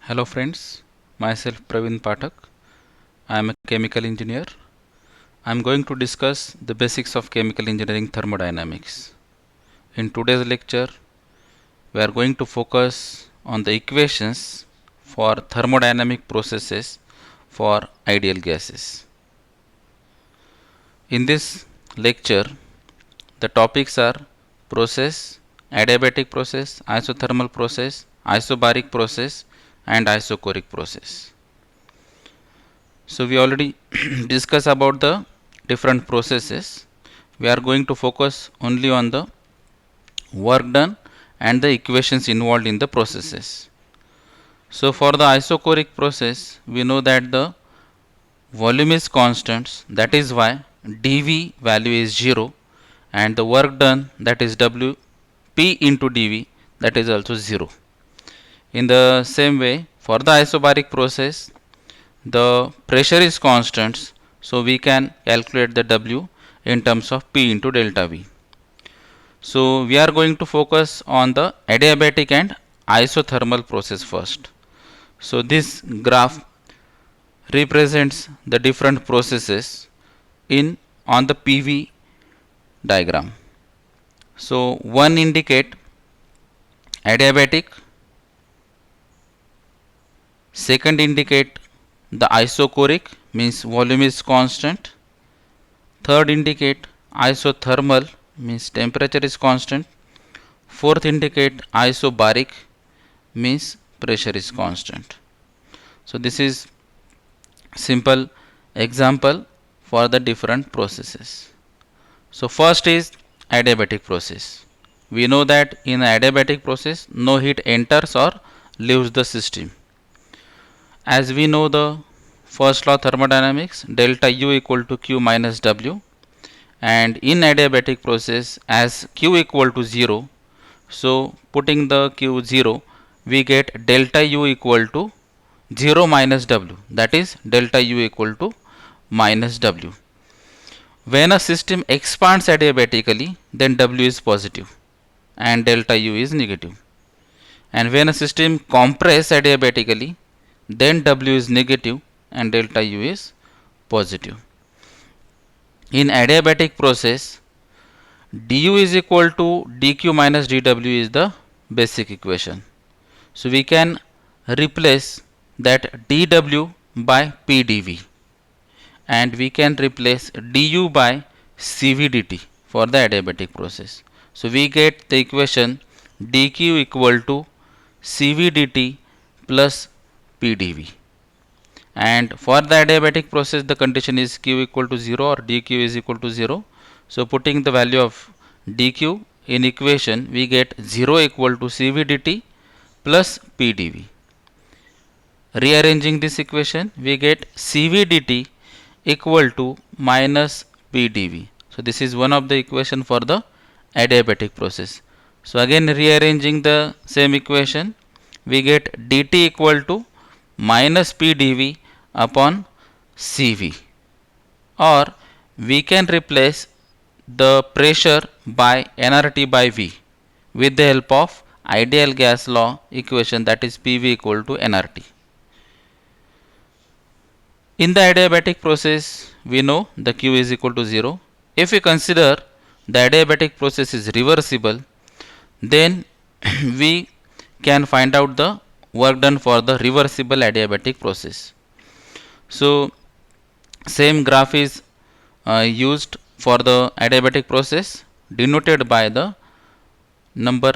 Hello friends, myself Praveen Pathak. I am a chemical engineer. I am going to discuss the basics of chemical engineering thermodynamics. In today's lecture, we are going to focus on the equations for thermodynamic processes for ideal gases. In this lecture, the topics are process, adiabatic process, isothermal process, isobaric process, and isochoric process. So we already discussed about the different processes. We are going to focus only on the work done and the equations involved in the processes. So for the isochoric process, we know that the volume is constant, that is why dV value is 0, and the work done, that is W P into dV, that is also 0. In the same way, for the isobaric process, the pressure is constant, so we can calculate the W in terms of P into delta V. So we are going to focus on the adiabatic and isothermal process first. So this graph represents the different processes in on the PV diagram. So one indicate adiabatic, second indicate the isochoric, means volume is constant, third indicate isothermal, means temperature is constant, fourth indicate isobaric, means pressure is constant. So this is simple example for the different processes. So first is adiabatic process. We know that in adiabatic process no heat enters or leaves the system. As we know the first law of thermodynamics, delta U equal to Q minus W, and in adiabatic process as Q equal to 0, so putting the Q 0, we get delta U equal to 0 minus W, that is delta U equal to minus W. When a system expands adiabatically, then W is positive and delta U is negative. And when a system compresses adiabatically, then W is negative and delta U is positive. In adiabatic process, du is equal to dq minus dw is the basic equation. So we can replace that dw by pdv, and we can replace du by cv dt for the adiabatic process. So we get the equation dq equal to cv dt plus pdv. And for the adiabatic process, the condition is q equal to 0 or dq is equal to 0. So putting the value of dq in equation, we get 0 equal to cv dt plus pdv. Rearranging this equation, we get cv dt equal to minus pdv. So this is one of the equation for the adiabatic process. So again rearranging the same equation, we get dt equal to minus pdv upon cv, or we can replace the pressure by nRT by V with the help of ideal gas law equation, that is PV equal to nRT. In the adiabatic process, we know the Q is equal to 0. If we consider the adiabatic process is reversible, then we can find out the work done for the reversible adiabatic process. So same graph is used for the adiabatic process, denoted by the number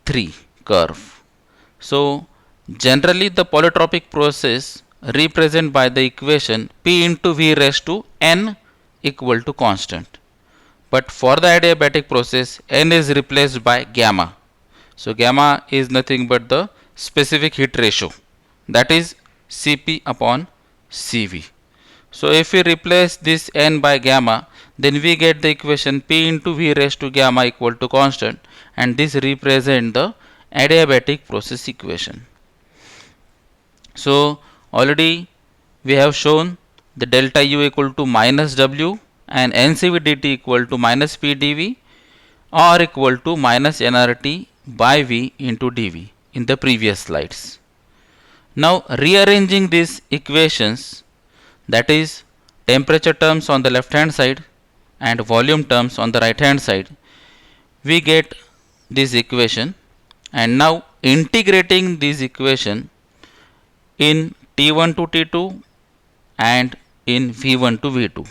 3 curve. So generally the polytropic process represent by the equation P into V raised to n equal to constant. But for the adiabatic process, n is replaced by gamma. So gamma is nothing but the specific heat ratio, that is Cp upon Cv. So if we replace this n by gamma, then we get the equation P into V raised to gamma equal to constant, and this represent the adiabatic process equation. So already we have shown the delta U equal to minus W and NCV dt equal to minus PdV or equal to minus nRT by V into dV in the previous slides. Now rearranging these equations, that is temperature terms on the left hand side and volume terms on the right hand side, we get this equation. And now integrating this equation in T1 to T2 and in V1 to V2.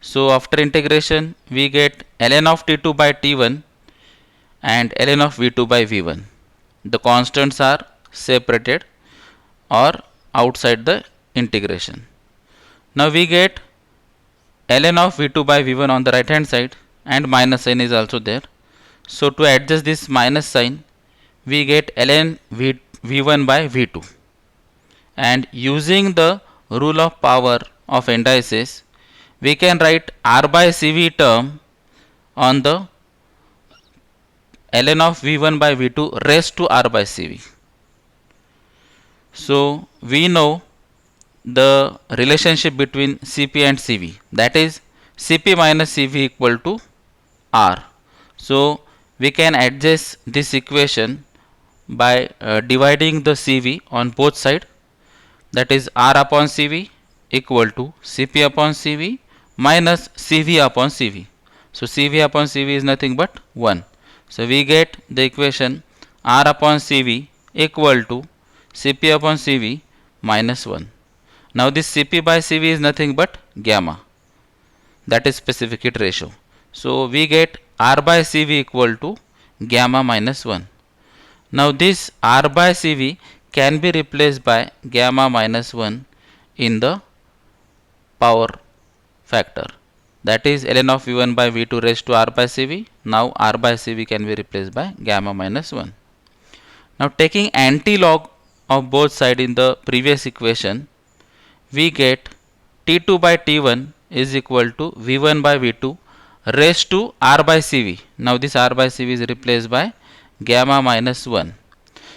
So after integration we get ln of T2 by T1 and ln of V2 by V1. The constants are separated or outside the integration. Now we get ln of V2 by V1 on the right hand side and minus sign is also there. So to adjust this minus sign, we get ln V1 by V2, and using the rule of power of indices, we can write R by CV term on the ln of V1 by V2 raised to R by CV. So we know the relationship between Cp and Cv, that is Cp minus Cv equal to R. So we can adjust this equation by dividing the Cv on both sides, that is R upon Cv equal to Cp upon Cv minus Cv upon Cv. So Cv upon Cv is nothing but 1. So we get the equation R upon Cv equal to Cp upon Cv minus 1. Now this Cp by Cv is nothing but gamma, that is specific heat ratio. So we get R by Cv equal to gamma minus 1. Now this R by Cv can be replaced by gamma minus 1 in the power factor, that is ln of V1 by V2 raised to R by Cv. Now R by Cv can be replaced by gamma minus 1. Now taking anti-log of both sides in the previous equation, we get T2 by T1 is equal to V1 by V2 raised to R by Cv. Now this R by Cv is replaced by gamma minus 1.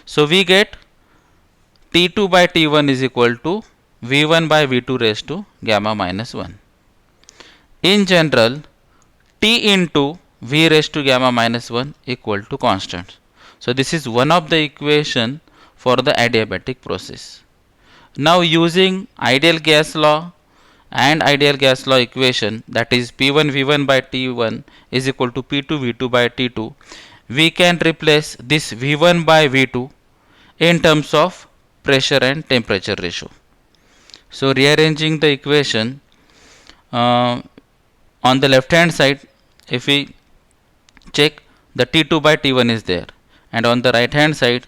So we get T2 by T1 is equal to V1 by V2 raised to gamma minus 1. In general, T into V raised to gamma minus 1 equal to constant. So this is one of the equation for the adiabatic process. Now using ideal gas law and ideal gas law equation, that is P1 V1 by T1 is equal to P2 V2 by T2, we can replace this V1 by V2 in terms of pressure and temperature ratio. So rearranging the equation, on the left hand side, if we check, the T2 by T1 is there, and on the right hand side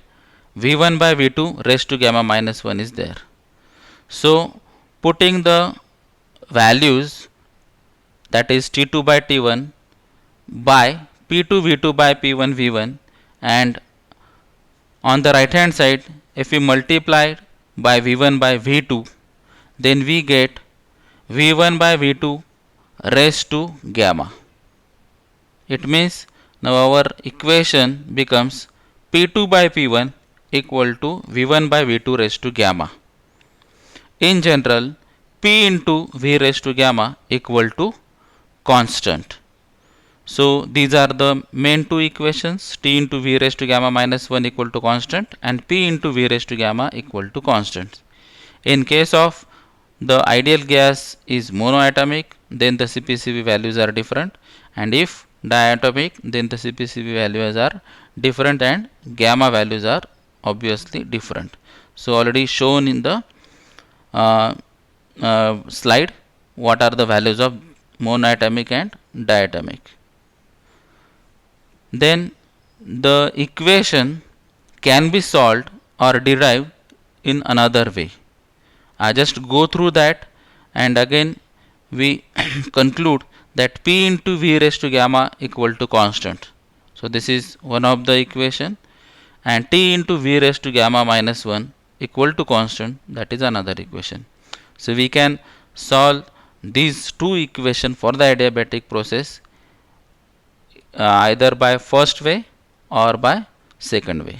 V1 by V2 raised to gamma minus 1 is there. So putting the values, that is T2 by T1 by P2 V2 by P1 V1, and on the right hand side if we multiply by V1 by V2, then we get V1 by V2 raised to gamma. It means now our equation becomes P2 by P1 equal to V1 by V2 raised to gamma. In general, P into V raised to gamma equal to constant. So these are the main two equations, T into V raised to gamma minus 1 equal to constant and P into V raised to gamma equal to constant. In case of the ideal gas is monoatomic, then the CpCv values are different, and if diatomic, then the CpCv values are different and gamma values are obviously different. So already shown in the slide what are the values of monoatomic and diatomic. Then the equation can be solved or derived in another way. I just go through that, and again we conclude that P into V raised to gamma equal to constant. So this is one of the equation, and T into V raised to gamma minus 1 equal to constant, that is another equation. So we can solve these two equations for the adiabatic process either by first way or by second way.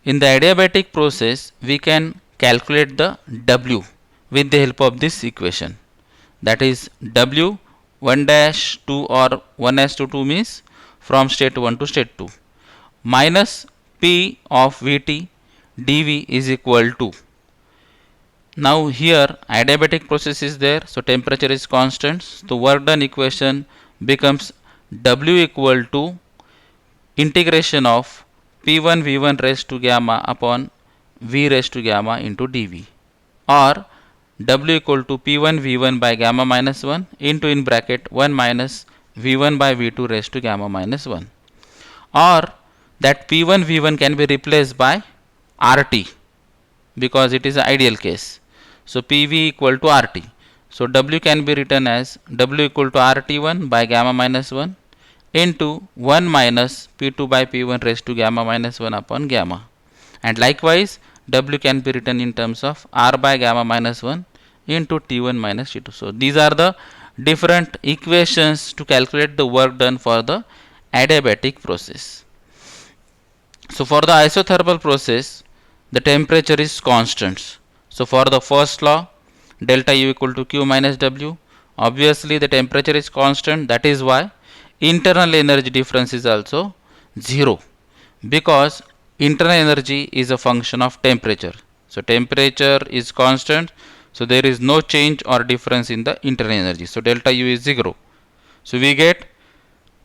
In the adiabatic process, we can calculate the W with the help of this equation, that is W 1-2 or 1-2 means from state 1 to state 2 minus P of Vt dV is equal to, now here adiabatic process is there, so temperature is constant, so work done equation becomes W equal to integration of P1 V1 raised to gamma upon V raised to gamma into dV, or W equal to P1 V1 by gamma minus 1 into in bracket 1 minus V1 by V2 raised to gamma minus 1, or that P1 V1 can be replaced by RT because it is an ideal case. So PV equal to RT. So W can be written as W equal to RT1 by gamma minus 1 into 1 minus P2 by P1 raised to gamma minus 1 upon gamma. And likewise W can be written in terms of R by gamma minus 1 into T1 minus T2. So these are the different equations to calculate the work done for the adiabatic process. So for the isothermal process, the temperature is constant. So for the first law, delta U equal to Q minus W, obviously the temperature is constant, that is why internal energy difference is also 0, because internal energy is a function of temperature. So temperature is constant, so there is no change or difference in the internal energy. So delta U is 0. So we get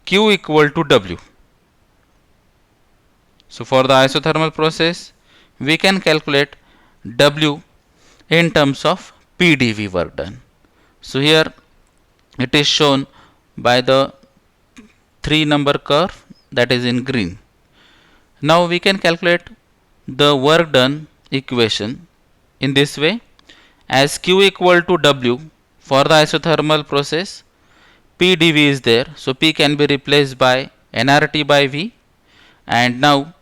Q equal to W. So for the isothermal process, we can calculate W in terms of PdV work done. So here it is shown by the 3 number curve that is in green. Now we can calculate the work done equation in this way, as Q equal to W for the isothermal process, PdV is there, so P can be replaced by nRT by V, and now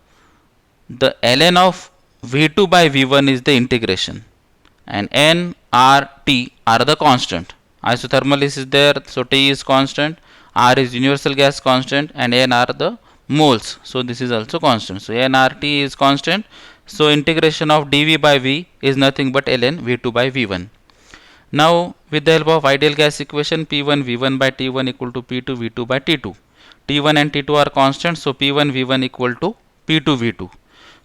the ln of V2 by V1 is the integration, and N, R, T are the constant. Isothermal is there, so T is constant, R is universal gas constant, and N are the moles, so this is also constant. So nRT is constant, so integration of dV by V is nothing but ln V2 by V1. Now with the help of ideal gas equation, P1 V1 by T1 equal to P2 V2 by T2. T1 and T2 are constant, so P1 V1 equal to P2 V2.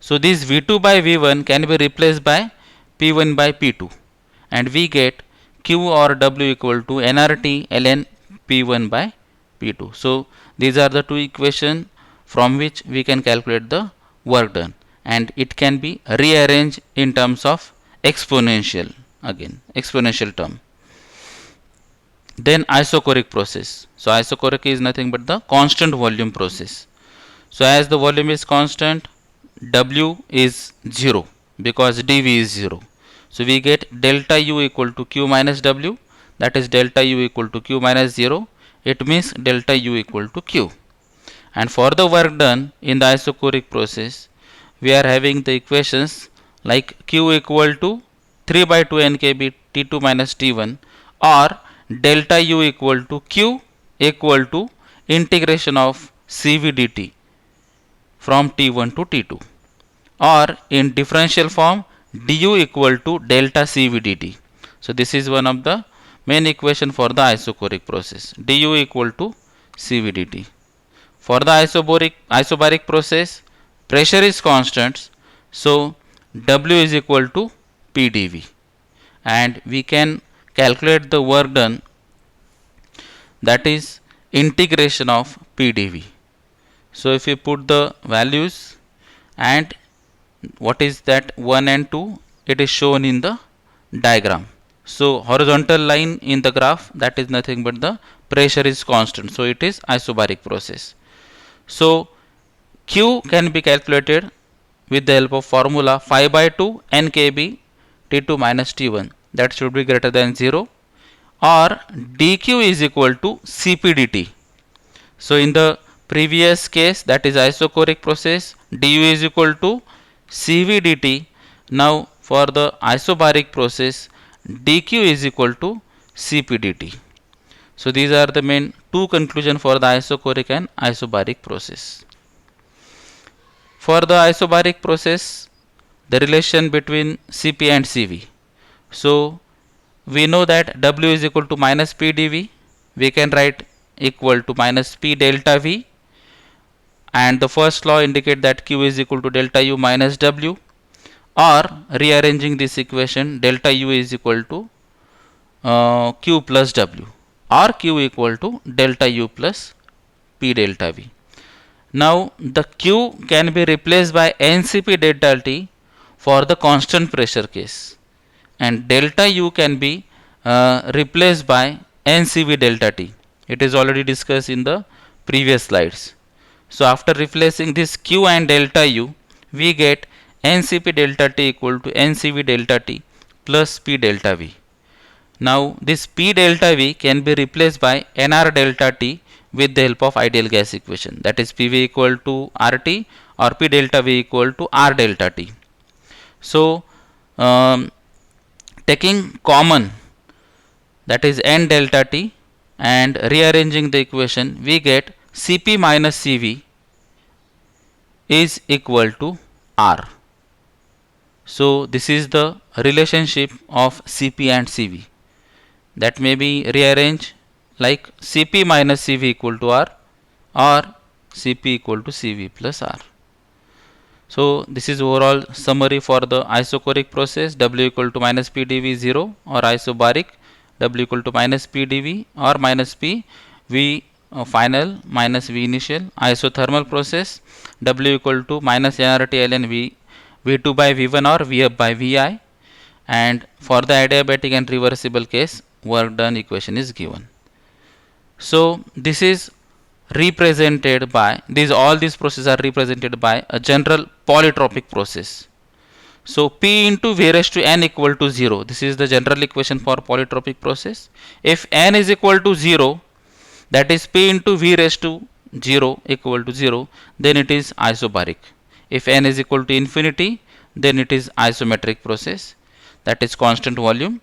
So this V2 by V1 can be replaced by P1 by P2, and we get Q or W equal to nRT ln P1 by P2. So these are the two equations from which we can calculate the work done, and it can be rearranged in terms of exponential, again exponential term. Then isochoric process. So isochoric is nothing but the constant volume process. So as the volume is constant, W is 0 because dV is 0. So we get delta U equal to Q minus W, that is delta U equal to Q minus 0. It means delta U equal to Q. And for the work done in the isochoric process, we are having the equations like Q equal to 3 by 2 NKB T2 minus T1, or delta U equal to Q equal to integration of CV dt from T1 to T2, or in differential form du equal to delta CV dt. So this is one of the main equation for the isochoric process, du equal to CV dt. For the isobaric process, pressure is constant, so W is equal to PdV, and we can calculate the work done, that is integration of PdV. So if we put the values, and what is that 1 and 2, it is shown in the diagram. So horizontal line in the graph, that is nothing but the pressure is constant, so it is isobaric process. So Q can be calculated with the help of formula 5 by 2 NKB T2 minus T1, that should be greater than 0, or dQ is equal to Cp dt. So in the previous case, that is isochoric process, du is equal to Cv dt. Now for the isobaric process, dQ is equal to Cp dt. So these are the main two conclusions for the isochoric and isobaric process. For the isobaric process, the relation between Cp and Cv. So we know that W is equal to minus P dV. We can write equal to minus P delta V, and the first law indicate that Q is equal to delta U minus W. or rearranging this equation, delta U is equal to Q plus W, or Q equal to delta U plus P delta V. Now the Q can be replaced by NCP delta T for the constant pressure case, and delta U can be replaced by NCV delta T. It is already discussed in the previous slides. So after replacing this Q and delta U, we get NCP delta T equal to NCV delta T plus P delta V. Now this P delta V can be replaced by NR delta T with the help of ideal gas equation, that is PV equal to RT or P delta V equal to R delta T. So taking common, that is N delta T, and rearranging the equation, we get Cp minus Cv is equal to R. So this is the relationship of Cp and Cv, that may be rearranged like Cp minus Cv equal to R or Cp equal to Cv plus R. So this is overall summary for the isochoric process. W equal to minus P dV 0, or isobaric W equal to minus P dV or minus P V final minus V initial. Isothermal process, W equal to minus nRT ln V V2 by V1 or Vf by Vi, and for the adiabatic and reversible case, work done equation is given. So this is represented by all these processes are represented by a general polytropic process. So P into V raised to n equal to 0. This is the general equation for polytropic process. If n is equal to 0, that is P into V raised to 0 equal to 0, then it is isobaric. If n is equal to infinity, then it is isometric process, that is constant volume.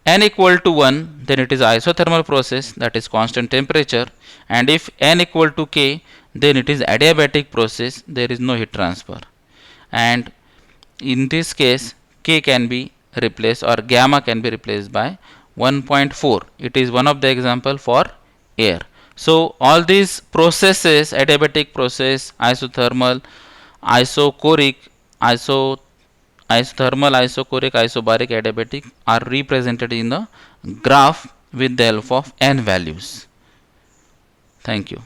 N equal to 1, then it is isothermal process, that is constant temperature, and if n equal to k, then it is adiabatic process, there is no heat transfer. And in this case, k can be replaced, or gamma can be replaced by 1.4. It is one of the example for air. So all these processes, adiabatic process, isothermal, isochoric, isothermal, isochoric, isobaric, adiabatic, are represented in the graph with the help of n values. Thank you.